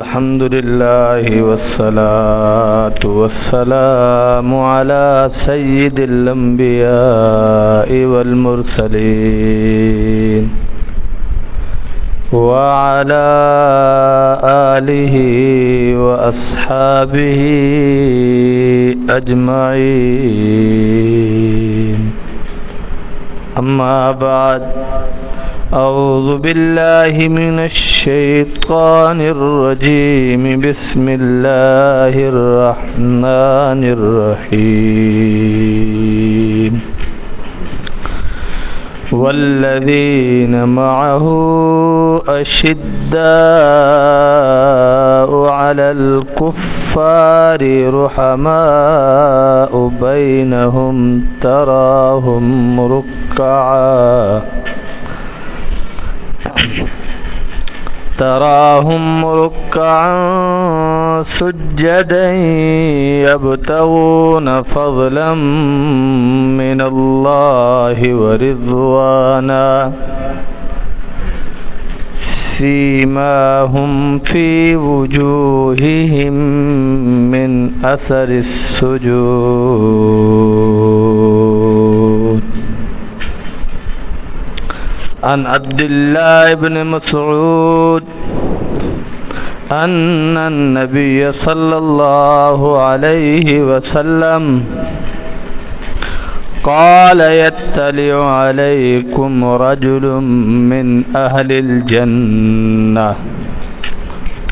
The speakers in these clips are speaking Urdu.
الحمد لله والصلاة والسلام على سيد الأنبياء والمرسلين وعلى آله وأصحابه أجمعين. أما بعد، أعوذ بالله من الشيطان الرجيم. بسم الله الرحمن الرحيم. والذين معه أشداء على الكفار رحماء بينهم تراهم ركعا سجدا يبتغون فضلا من الله ورضوانا سيماهم في وجوههم من أثر السجود. عن عبد الله بن مسعود أن النبي صلى الله عليه وسلم قال: يطلع عليكم رجل من أهل الجنة.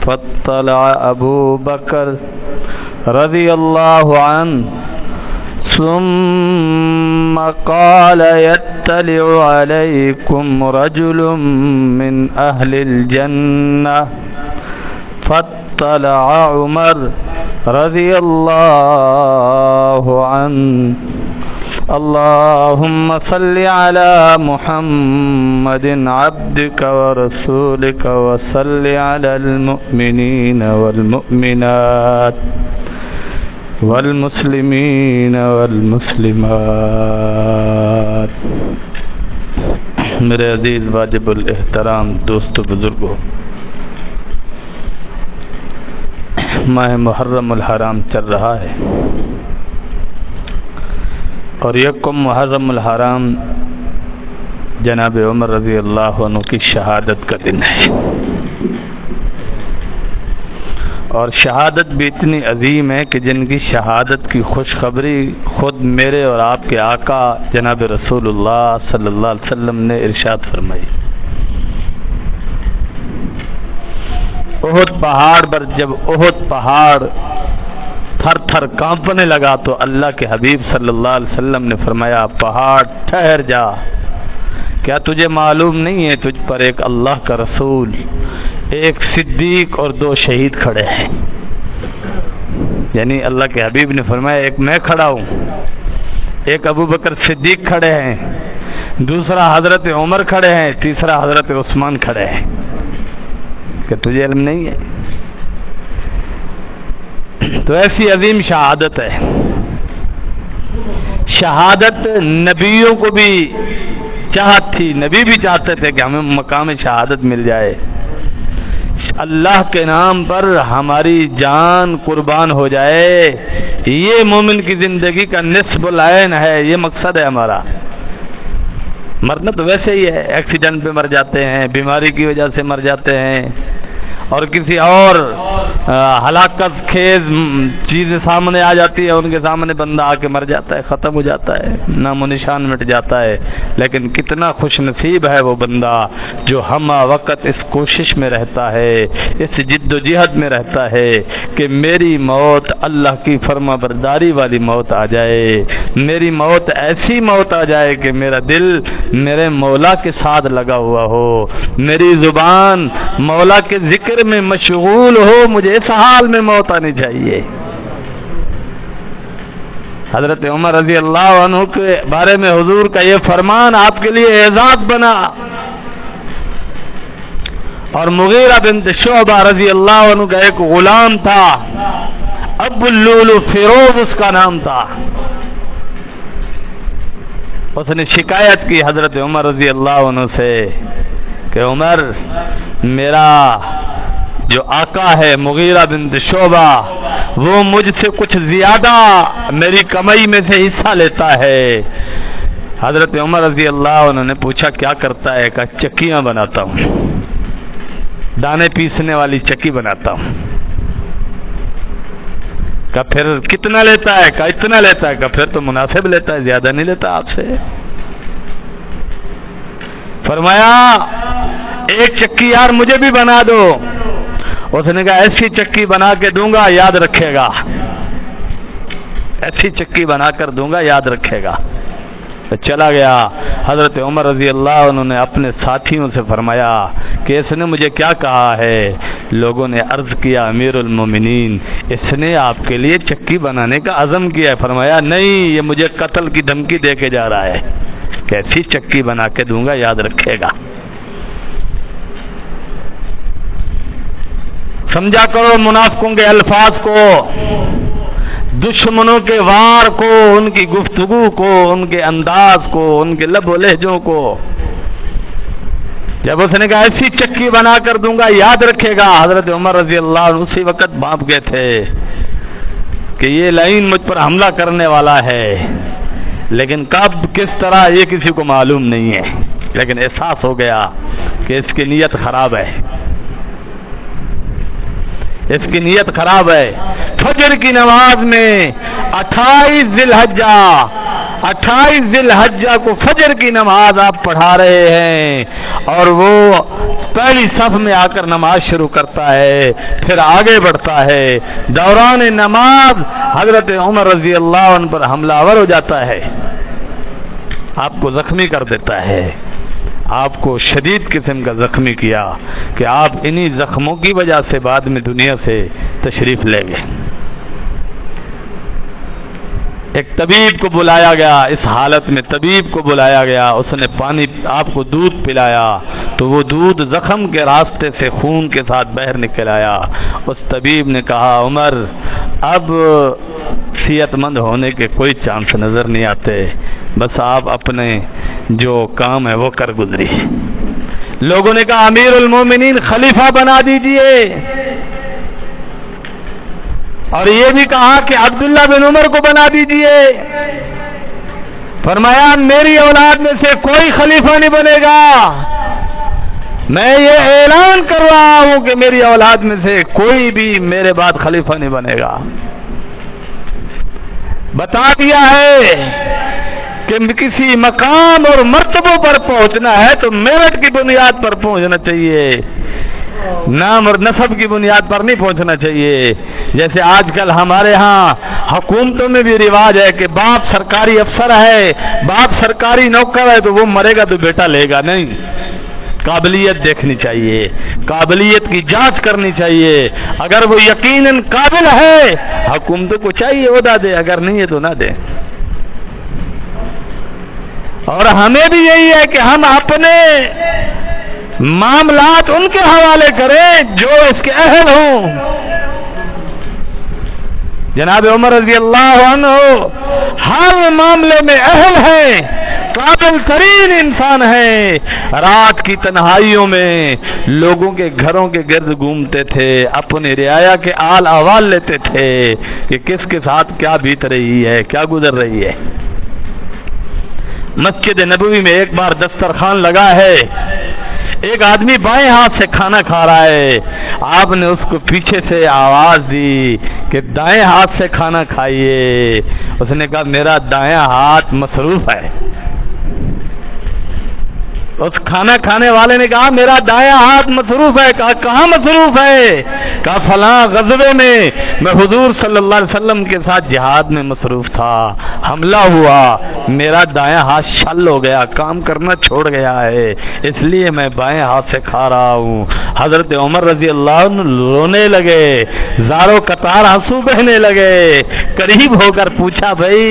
فاطلع أبو بكر رضي الله عنه ثم قال: يطلع عليكم رجل من أهل الجنة. فاطلع عمر رضي الله عنه. اللهم صل على محمد عبدك ورسولك وصل على المؤمنين والمؤمنات والمسلمین والمسلمات. میرے عزیز واجب الاحترام دوستو بزرگوں، ماہ محرم الحرام چل رہا ہے اور یکم محرم الحرام جناب عمر رضی اللہ عنہ کی شہادت کا دن ہے، اور شہادت بھی اتنی عظیم ہے کہ جن کی شہادت کی خوشخبری خود میرے اور آپ کے آقا جناب رسول اللہ صلی اللہ علیہ وسلم نے ارشاد فرمائی. احد پہاڑ پر جب احد پہاڑ تھر تھر کانپنے لگا تو اللہ کے حبیب صلی اللہ علیہ وسلم نے فرمایا: پہاڑ ٹھہر جا، کیا تجھے معلوم نہیں ہے تجھ پر ایک اللہ کا رسول، ایک صدیق اور دو شہید کھڑے ہیں. یعنی اللہ کے حبیب نے فرمایا ایک میں کھڑا ہوں، ایک ابو بکر صدیق کھڑے ہیں، دوسرا حضرت عمر کھڑے ہیں، تیسرا حضرت عثمان کھڑے ہیں. کہ تجھے علم نہیں ہے؟ تو ایسی عظیم شہادت ہے. شہادت نبیوں کو بھی چاہت تھی، نبی بھی چاہتے تھے کہ ہمیں مقام شہادت مل جائے، اللہ کے نام پر ہماری جان قربان ہو جائے. یہ مومن کی زندگی کا نصف العین ہے، یہ مقصد ہے ہمارا. مرنا تو ویسے ہی ہے، ایکسیڈنٹ پہ مر جاتے ہیں، بیماری کی وجہ سے مر جاتے ہیں، اور کسی اور ہلاکت خیز چیزیں سامنے آ جاتی ہے، ان کے سامنے بندہ آ کے مر جاتا ہے، ختم ہو جاتا ہے، نام و نشان مٹ جاتا ہے. لیکن کتنا خوش نصیب ہے وہ بندہ جو ہمہ وقت اس کوشش میں رہتا ہے، اس جد و جہد میں رہتا ہے کہ میری موت اللہ کی فرما برداری والی موت آ جائے، میری موت ایسی موت آ جائے کہ میرا دل میرے مولا کے ساتھ لگا ہوا ہو، میری زبان مولا کے ذکر میں مشغول ہو. مجھے اس حال میں موت آنی چاہیے. حضرت عمر رضی اللہ عنہ کے بارے میں حضور کا یہ فرمان آپ کے لیے اعزاز بنا. اور مغیرہ بنت شعبہ رضی اللہ عنہ کا ایک غلام تھا، ابو اللؤلؤ فیروز اس کا نام تھا. اس نے شکایت کی حضرت عمر رضی اللہ عنہ سے کہ عمر، میرا جو آقا ہے مغیرہ بن شعبہ وہ مجھ سے کچھ زیادہ میری کمائی میں سے حصہ لیتا ہے۔ حضرت عمر رضی اللہ عنہ نے پوچھا کیا کرتا ہے؟ کہا چکیاں بناتا ہوں، دانے پیسنے والی چکی بناتا ہوں۔ کہا پھر کتنا لیتا ہے؟ کہا اتنا لیتا ہے۔ کہا پھر تو مناسب لیتا ہے، زیادہ نہیں لیتا آپ سے۔ فرمایا ایک چکی یار مجھے بھی بنا دو۔ اس نے کہا ایسی چکی بنا کے دوں گا یاد رکھے گا، ایسی چکی بنا کر دوں گا یاد رکھے گا۔ چلا گیا۔ حضرت عمر رضی اللہ عنہ نے اپنے ساتھیوں سے فرمایا کہ اس نے مجھے کیا کہا ہے؟ لوگوں نے عرض کیا امیر المومنین اس نے آپ کے لیے چکی بنانے کا عزم کیا ہے۔ فرمایا نہیں، یہ مجھے قتل کی دھمکی دے کے جا رہا ہے، کیسی چکی بنا کے دوں گا یاد رکھے گا۔ سمجھا کرو منافقوں کے الفاظ کو، دشمنوں کے وار کو، ان کی گفتگو کو، ان کے انداز کو، ان کے لب و لہجوں کو۔ جب اس نے کہا ایسی چکی بنا کر دوں گا یاد رکھے گا، حضرت عمر رضی اللہ عنہ اسی وقت بھانپ گئے تھے کہ یہ لائن مجھ پر حملہ کرنے والا ہے، لیکن کب کس طرح یہ کسی کو معلوم نہیں ہے، لیکن احساس ہو گیا کہ اس کی نیت خراب ہے، اس کی نیت خراب ہے۔ فجر کی نماز میں 28 ذی الحجہ کو فجر کی نماز آپ پڑھا رہے ہیں، اور وہ پہلی صف میں آ کر نماز شروع کرتا ہے، پھر آگے بڑھتا ہے، دوران نماز حضرت عمر رضی اللہ عنہ پر حملہ آور ہو جاتا ہے، آپ کو زخمی کر دیتا ہے، آپ کو شدید قسم کا زخمی کیا کہ آپ انہی زخموں کی وجہ سے بعد میں دنیا سے تشریف لے گئے۔ ایک طبیب کو بلایا گیا، اس حالت میں طبیب کو بلایا گیا، اس نے پانی آپ کو دودھ پلایا تو وہ دودھ زخم کے راستے سے خون کے ساتھ باہر نکل آیا۔ اس طبیب نے کہا عمر اب صحت مند ہونے کے کوئی چانس نظر نہیں آتے، بس آپ اپنے جو کام ہے وہ کر گزری۔ لوگوں نے کہا امیر المومنین خلیفہ بنا دیجئے، اور یہ بھی کہا کہ عبداللہ بن عمر کو بنا دیجئے۔ فرمایا میری اولاد میں سے کوئی خلیفہ نہیں بنے گا، میں یہ اعلان کر رہا ہوں کہ میری اولاد میں سے کوئی بھی میرے بعد خلیفہ نہیں بنے گا۔ بتا دیا ہے کہ کسی مقام اور مرتبوں پر پہنچنا ہے تو میرٹ کی بنیاد پر پہنچنا چاہیے، نام اور نسب کی بنیاد پر نہیں پہنچنا چاہیے۔ جیسے آج کل ہمارے ہاں حکومتوں میں بھی رواج ہے کہ باپ سرکاری افسر ہے، باپ سرکاری نوکر ہے تو وہ مرے گا تو بیٹا لے گا، نہیں، قابلیت دیکھنی چاہیے، قابلیت کی جانچ کرنی چاہیے۔ اگر وہ یقیناً قابل ہے حکومتوں کو چاہیے عہدہ دے، اگر نہیں ہے تو نہ دے۔ اور ہمیں بھی یہی ہے کہ ہم اپنے معاملات ان کے حوالے کریں جو اس کے اہل ہوں۔ جناب عمر رضی اللہ عنہ ہر معاملے میں اہل ہیں، قابل ترین انسان ہیں۔ رات کی تنہائیوں میں لوگوں کے گھروں کے گرد گھومتے تھے، اپنی رعایا کے آل احوال لیتے تھے کہ کس کے ساتھ کیا بیت رہی ہے، کیا گزر رہی ہے۔ مسجد نبوی میں ایک بار دسترخوان لگا ہے، ایک آدمی بائیں ہاتھ سے کھانا کھا رہا ہے، آپ نے اس کو پیچھے سے آواز دی کہ دائیں ہاتھ سے کھانا کھائیے۔ اس نے کہا میرا دائیں ہاتھ مصروف ہے۔ اس کھانا کھانے والے نے کہا میرا دائیں ہاتھ مصروف ہے۔ کہا کہاں مصروف ہے؟ کہا فلاں غزوے میں حضور صلی اللہ علیہ وسلم کے ساتھ جہاد میں مصروف تھا، حملہ ہوا، میرا دائیں ہاتھ شل ہو گیا، کام کرنا چھوڑ گیا ہے، اس لیے میں بائیں ہاتھ سے کھا رہا ہوں۔ حضرت عمر رضی اللہ عنہ رونے لگے، زاروں قطار آنسو بہنے لگے، قریب ہو کر پوچھا بھائی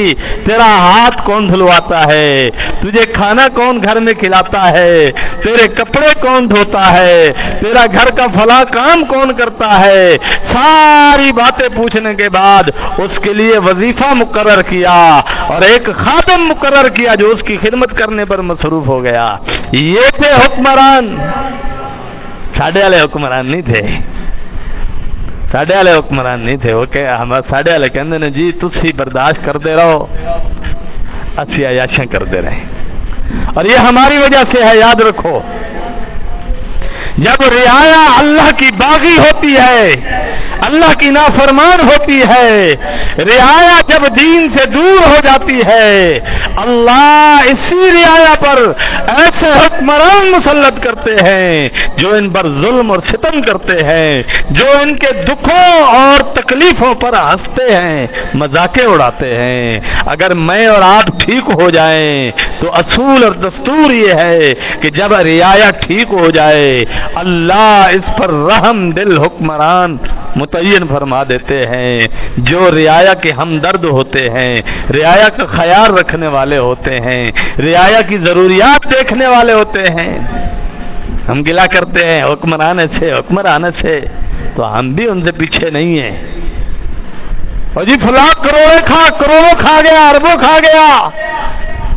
تیرا ہاتھ کون دھلواتا ہے، تجھے کھانا کون گھر میں کھلاتا ہے، تیرے کپڑے کون دھوتا ہے، تیرا گھر کا فلاں کام کون کرتا ہے۔ ساری باتیں پوچھنے کے بعد اس کے لیے وظیفہ مقرر کیا اور ایک خادم مقرر کیا جو اس کی خدمت کرنے پر مصروف ہو گیا۔ یہ تھے حکمران، ساڈے والے حکمران نہیں تھے، ساڈے والے حکمران نہیں تھے، وہ کہ ساڈے والے کہندے نے جی تسی برداشت کرتے رہو، اسی عیاشاں کرتے رہیں، اور یہ ہماری وجہ سے ہے، یاد رکھو۔ جب رعایا اللہ کی باغی ہوتی ہے، اللہ کی نافرمان ہوتی ہے، رعایا جب دین سے دور ہو جاتی ہے، اللہ اسی رعایا پر ایسے حکمران مسلط کرتے ہیں جو ان پر ظلم اور ستم کرتے ہیں، جو ان کے دکھوں اور تکلیفوں پر ہنستے ہیں، مذاقیں اڑاتے ہیں۔ اگر میں اور آپ ٹھیک ہو جائیں تو اصول اور دستور یہ ہے کہ جب رعایا ٹھیک ہو جائے، اللہ اس پر رحم دل حکمران متعین فرما دیتے ہیں، جو رعایا کے ہمدرد ہوتے ہیں، رعایا کا خیال رکھنے والے ہوتے ہیں، رعایا کی ضروریات دیکھنے والے ہوتے ہیں۔ ہم گلا کرتے ہیں حکمران سے، تو ہم بھی ان سے پیچھے نہیں ہیں۔ اور جی فلاں کروڑوں کھا گیا، اربوں کھا گیا،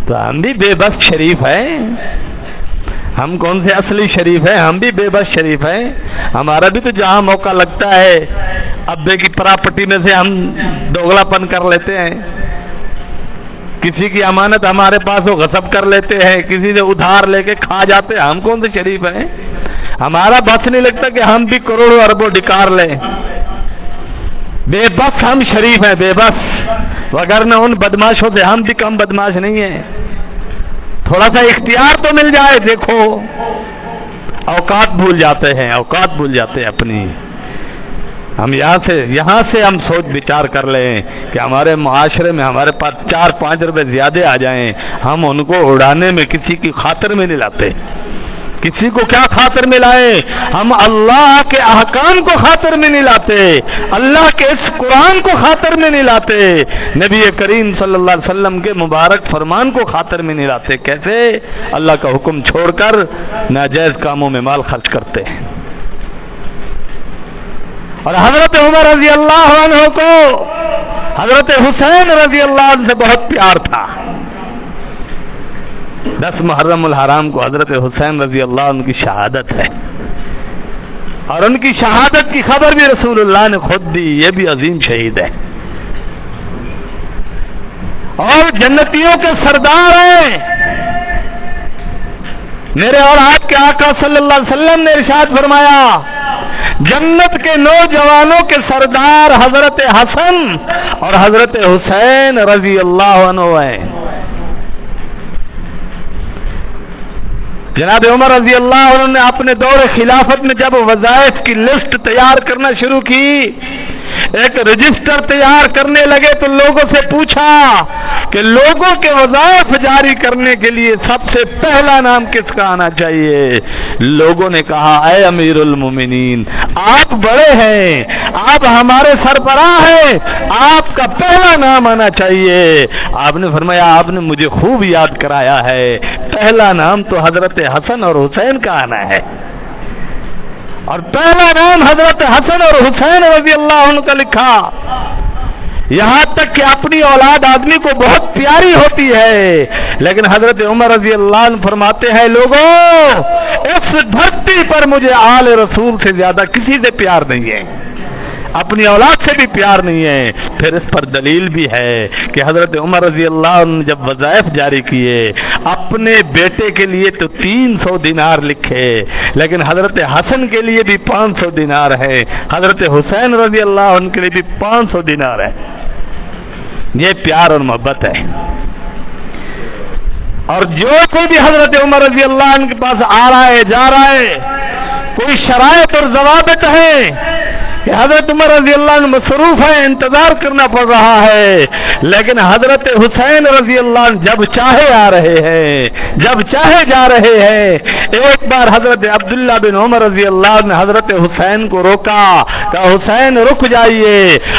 تو ہم بھی بے بس شریف ہیں۔ ہم کون سے اصلی شریف ہیں؟ ہم بھی بے بس شریف ہیں۔ ہمارا بھی تو جہاں موقع لگتا ہے ابے کی پراپرٹی میں سے ہم دوگلا پن کر لیتے ہیں، کسی کی امانت ہمارے پاس ہو غصب کر لیتے ہیں، کسی سے ادھار لے کے کھا جاتے ہیں۔ ہم کون سے شریف ہیں؟ ہمارا بس نہیں لگتا کہ ہم بھی کروڑوں اربوں ڈکار لیں۔ بے بس ہم شریف ہیں، بے بس، وگرنہ ان بدماشوں سے ہم بھی کم بدماش نہیں ہیں۔ تھوڑا سا اختیار تو مل جائے، دیکھو اوقات بھول جاتے ہیں اپنی۔ ہم یہاں سے ہم سوچ بچار کر لیں کہ ہمارے معاشرے میں ہمارے پاس 4-5 روپے زیادہ آ جائیں، ہم ان کو اڑانے میں کسی کی خاطر میں نہیں لاتے۔ کسی کو کیا خاطر میں لائیں؟ ہم اللہ کے احکام کو خاطر میں نہیں لاتے، اللہ کے اس قرآن کو خاطر میں نہیں لاتے، نبی کریم صلی اللہ علیہ وسلم کے مبارک فرمان کو خاطر میں نہیں لاتے۔ کیسے؟ اللہ کا حکم چھوڑ کر ناجائز کاموں میں مال خرچ کرتے ہیں۔ اور حضرت عمر رضی اللہ عنہ کو حضرت حسین رضی اللہ عنہ سے بہت پیار تھا۔ 10 محرم الحرام کو حضرت حسین رضی اللہ عنہ کی شہادت ہے، اور ان کی شہادت کی خبر بھی رسول اللہ نے خود دی۔ یہ بھی عظیم شہید ہے اور جنتیوں کے سردار ہیں۔ میرے اور آپ کے آقا صلی اللہ علیہ وسلم نے ارشاد فرمایا، جنت کے نوجوانوں کے سردار حضرت حسن اور حضرت حسین رضی اللہ عنہ ہیں۔ جناب عمر رضی اللہ عنہ نے اپنے دور خلافت میں جب وظائف کی لسٹ تیار کرنا شروع کی، ایک رجسٹر تیار کرنے لگے تو لوگوں سے پوچھا کہ لوگوں کے وظائف جاری کرنے کے لیے سب سے پہلا نام کس کا آنا چاہیے؟ لوگوں نے کہا، اے امیر المومنین، آپ بڑے ہیں، آپ ہمارے سربراہ ہیں، آپ کا پہلا نام آنا چاہیے۔ آپ نے فرمایا، آپ نے مجھے خوب یاد کرایا ہے، پہلا نام تو حضرت حسن اور حسین کا آنا ہے، اور پہلا نام حضرت حسن اور حسین رضی اللہ عنہ کا لکھا۔ یہاں تک کہ اپنی اولاد آدمی کو بہت پیاری ہوتی ہے، لیکن حضرت عمر رضی اللہ عنہ فرماتے ہیں، لوگوں اس دھرتی پر مجھے آل رسول سے زیادہ کسی سے پیار نہیں ہے، اپنی اولاد سے بھی پیار نہیں ہے۔ پھر اس پر دلیل بھی ہے کہ حضرت عمر رضی اللہ عنہ جب وظائف جاری کیے، اپنے بیٹے کے لیے تو 300 دینار لکھے، لیکن حضرت حسن کے لیے بھی 500 دینار ہے، حضرت حسین رضی اللہ عنہ کے لیے بھی 500 دینار ہے۔ یہ پیار اور محبت ہے۔ اور جو کوئی بھی حضرت عمر رضی اللہ عنہ کے پاس آ رہا ہے، جا رہا ہے، کوئی شرائط اور ضوابط ہے کہ حضرت عمر رضی اللہ عنہ مصروف ہے، انتظار کرنا پڑ رہا ہے، لیکن حضرت حسین رضی اللہ عنہ جب چاہے آ رہے ہیں، جب چاہے جا رہے ہیں۔ ایک بار حضرت عبداللہ بن عمر رضی اللہ عنہ حضرت حسین کو روکا، کہا حسین رک جائیے۔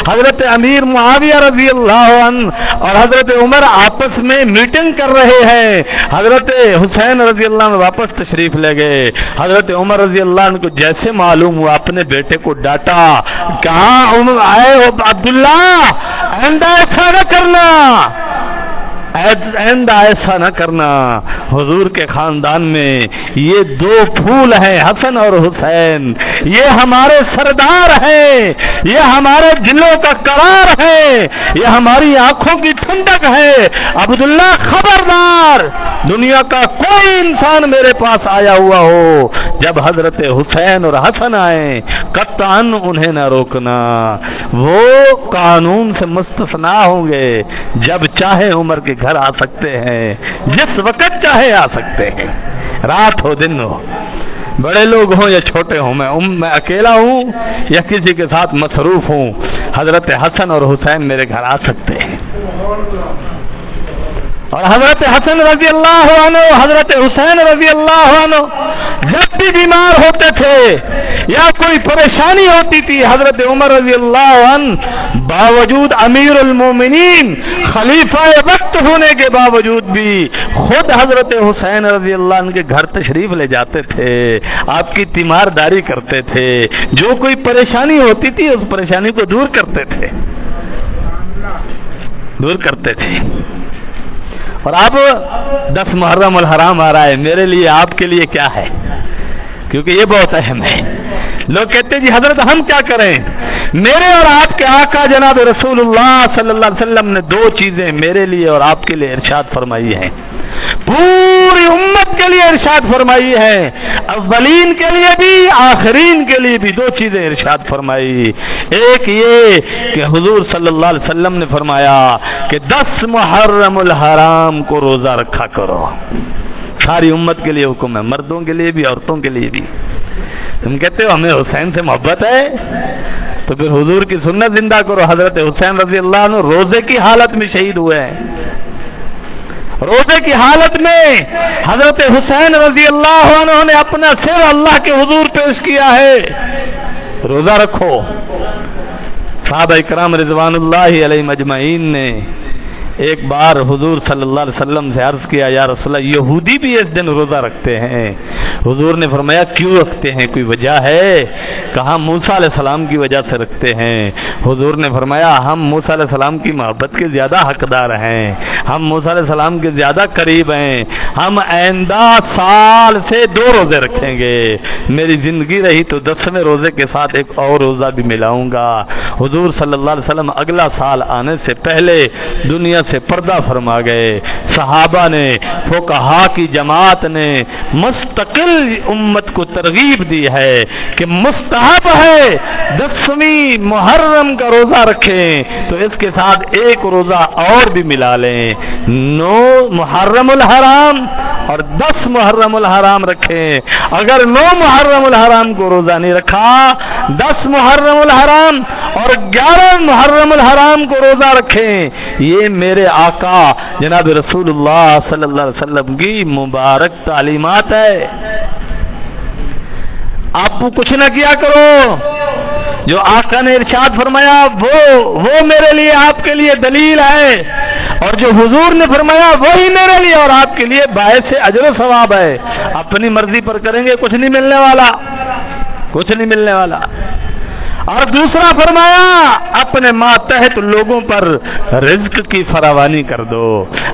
حضرت امیر معاویہ رضی اللہ عنہ اور حضرت عمر آپس میں میٹنگ کر رہے ہیں۔ حضرت حسین رضی اللہ عنہ واپس تشریف لے گئے۔ حضرت عمر رضی اللہ عنہ کو جیسے معلوم ہوا اپنے بیٹے کو ڈانٹا، کہاں آئے ہو عبداللہ، آئندہ ایسا نہ کرنا، آئندہ ایسا نہ کرنا۔ حضور کے خاندان میں یہ دو پھول ہیں حسن اور حسین، یہ ہمارے سردار ہیں، یہ ہمارے دلوں کا قرار ہے، یہ ہماری آنکھوں کی ٹھنڈک ہے۔ عبداللہ خبردار، دنیا کا کوئی انسان میرے پاس آیا ہوا ہو، جب حضرت حسین اور حسن آئے قطعاً انہیں نہ روکنا، وہ قانون سے مستثنا ہوں گے، جب چاہے عمر کے گھر آ سکتے ہیں، جس وقت چاہے آ سکتے ہیں، رات ہو دن ہو، بڑے لوگ ہوں یا چھوٹے ہوں، میں اکیلا ہوں یا کسی کے ساتھ مصروف ہوں، حضرت حسن اور حسین میرے گھر آ سکتے ہیں۔ اور حضرت حسن رضی اللہ عنہ، حضرت حسین رضی اللہ عنہ جب بھی بیمار ہوتے تھے یا کوئی پریشانی ہوتی تھی، حضرت عمر رضی اللہ عنہ باوجود امیر المومنین خلیفہ وقت ہونے کے باوجود بھی خود حضرت حسین رضی اللہ عنہ کے گھر تشریف لے جاتے تھے، آپ کی تیمارداری کرتے تھے، جو کوئی پریشانی ہوتی تھی اس پریشانی کو دور کرتے تھے۔ اور اب 10 محرم الحرام آ رہا ہے، میرے لیے آپ کے لیے کیا ہے؟ کیونکہ یہ بہت اہم ہے۔ لوگ کہتے ہیں جی حضرت ہم کیا کریں؟ میرے اور آپ کے آقا جناب رسول اللہ صلی اللہ علیہ وسلم نے 2 چیزیں میرے لیے اور آپ کے لیے ارشاد فرمائی ہیں، پوری امت کے لیے ارشاد فرمائی ہے، اولین کے لیے بھی آخرین کے لیے بھی 2 چیزیں ارشاد فرمائی۔ ایک یہ کہ حضور صلی اللہ علیہ وسلم نے فرمایا کہ 10 محرم الحرام کو روزہ رکھا کرو، ساری امت کے لیے حکم ہے، مردوں کے لیے بھی عورتوں کے لیے بھی۔ تم کہتے ہو ہمیں حسین سے محبت ہے تو پھر حضور کی سنت زندہ کرو۔ حضرت حسین رضی اللہ عنہ روزے کی حالت میں شہید ہوئے ہیں، روزے کی حالت میں حضرت حسین رضی اللہ عنہ نے اپنا سر اللہ کے حضور پیش کیا ہے، روزہ رکھو۔ صحابہ کرام رضوان اللہ علیہم اجمعین نے ایک بار حضور صلی اللہ علیہ وسلم سے عرض کیا، یا رسول اللہ یہودی بھی اس دن روزہ رکھتے ہیں۔ حضور نے فرمایا کیوں رکھتے ہیں، کوئی وجہ ہے؟ کہا موسیٰ علیہ السلام کی وجہ سے رکھتے ہیں۔ حضور نے فرمایا ہم موسیٰ علیہ السلام کی محبت کے زیادہ حقدار ہیں، ہم موسیٰ علیہ السلام کے زیادہ قریب ہیں، ہم آئندہ سال سے 2 روزے رکھیں گے، میری زندگی رہی تو 10ویں روزے کے ساتھ ایک اور روزہ بھی ملاؤں گا۔ حضور صلی اللہ علیہ وسلم اگلا سال آنے سے پہلے دنیا سے پردہ فرما گئے۔ صحابہ نے، فقہا کی جماعت نے مستقل امت کو ترغیب دی ہے کہ مستحب ہے 10ویں محرم کا روزہ رکھیں تو اس کے ساتھ ایک روزہ اور بھی ملا لیں، 9 محرم الحرام اور 10 محرم الحرام رکھیں۔ اگر 9 محرم الحرام کو روزہ نہیں رکھا، 10 محرم الحرام اور 11 محرم الحرام کو روزہ رکھیں۔ یہ میرے آقا جناب رسول اللہ صلی اللہ علیہ وسلم کی مبارک تعلیمات ہے۔ آپ کچھ نہ کیا کرو، جو آقا نے ارشاد فرمایا وہ میرے لیے آپ کے لیے دلیل ہے، اور جو حضور نے فرمایا وہی میرے لیے اور آپ کے لیے باعث اجر و ثواب ہے۔ اپنی مرضی پر کریں گے کچھ نہیں ملنے والا، کچھ نہیں ملنے والا۔ اور دوسرا فرمایا اپنے ماتحت لوگوں پر رزق کی فراوانی کر دو۔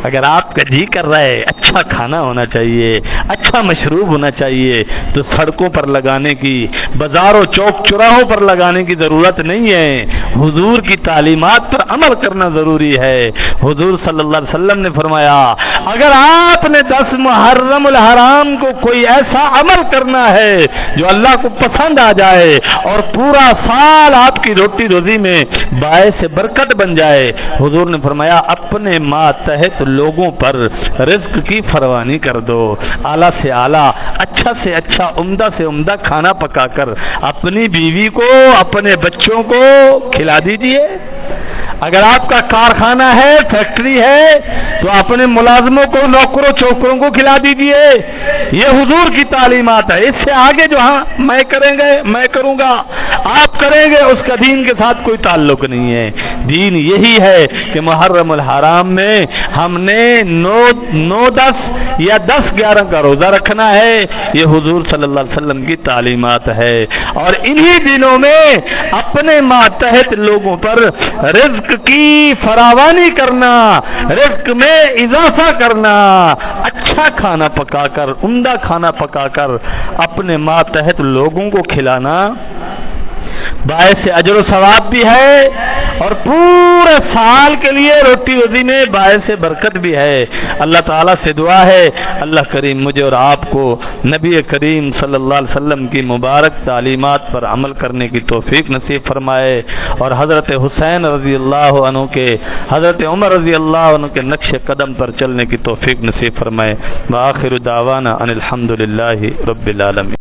اگر آپ کا جی کر رہا ہے اچھا کھانا ہونا چاہیے، اچھا مشروب ہونا چاہیے، تو سڑکوں پر لگانے کی، بازاروں چوک چوراہوں پر لگانے کی ضرورت نہیں ہے، حضور کی تعلیمات پر عمل کرنا ضروری ہے۔ حضور صلی اللہ علیہ وسلم نے فرمایا اگر آپ نے 10 محرم الحرام کو کوئی ایسا عمل کرنا ہے جو اللہ کو پسند آ جائے اور پورا سال آپ کی روٹی روزی میں باعث برکت بن جائے، حضور نے فرمایا اپنے ماتحت لوگوں پر رزق کی فراوانی کر دو، اعلیٰ سے اعلیٰ، اچھا سے اچھا، عمدہ سے عمدہ کھانا پکا کر اپنی بیوی کو، اپنے بچوں کو کھلا دیجئے۔ اگر آپ کا کارخانہ ہے، فیکٹری ہے، تو اپنے ملازموں کو، نوکروں چوکروں کو کھلا دیجئے۔ یہ حضور کی تعلیمات ہے. اس سے آگے جو ہاں میں کروں گا آپ کریں گے اس کا دین کے ساتھ کوئی تعلق نہیں ہے. دین یہی ہے کہ محرم الحرام میں ہم نے 9-10 یا 10-11 کا روزہ رکھنا ہے. یہ حضور صلی اللہ علیہ وسلم کی تعلیمات ہے. اور انہی دنوں میں اپنے ماتحت لوگوں پر رزق کی فراوانی کرنا، رزق میں اضافہ کرنا، اچھا کھانا پکا کر، عمدہ کھانا پکا کر اپنے ماتحت لوگوں کو کھلانا باعث اجر و ثواب بھی ہے اور پورے سال کے لیے روٹی روزی میں باعث برکت بھی ہے. اللہ تعالیٰ سے دعا ہے اللہ کریم مجھے اور آپ کو نبی کریم صلی اللہ علیہ وسلم کی مبارک تعلیمات پر عمل کرنے کی توفیق نصیب فرمائے اور حضرت حسین رضی اللہ عنہ کے، حضرت عمر رضی اللہ عنہ کے نقش قدم پر چلنے کی توفیق نصیب فرمائے. وآخر دعوانا ان الحمد للہ رب العالمین.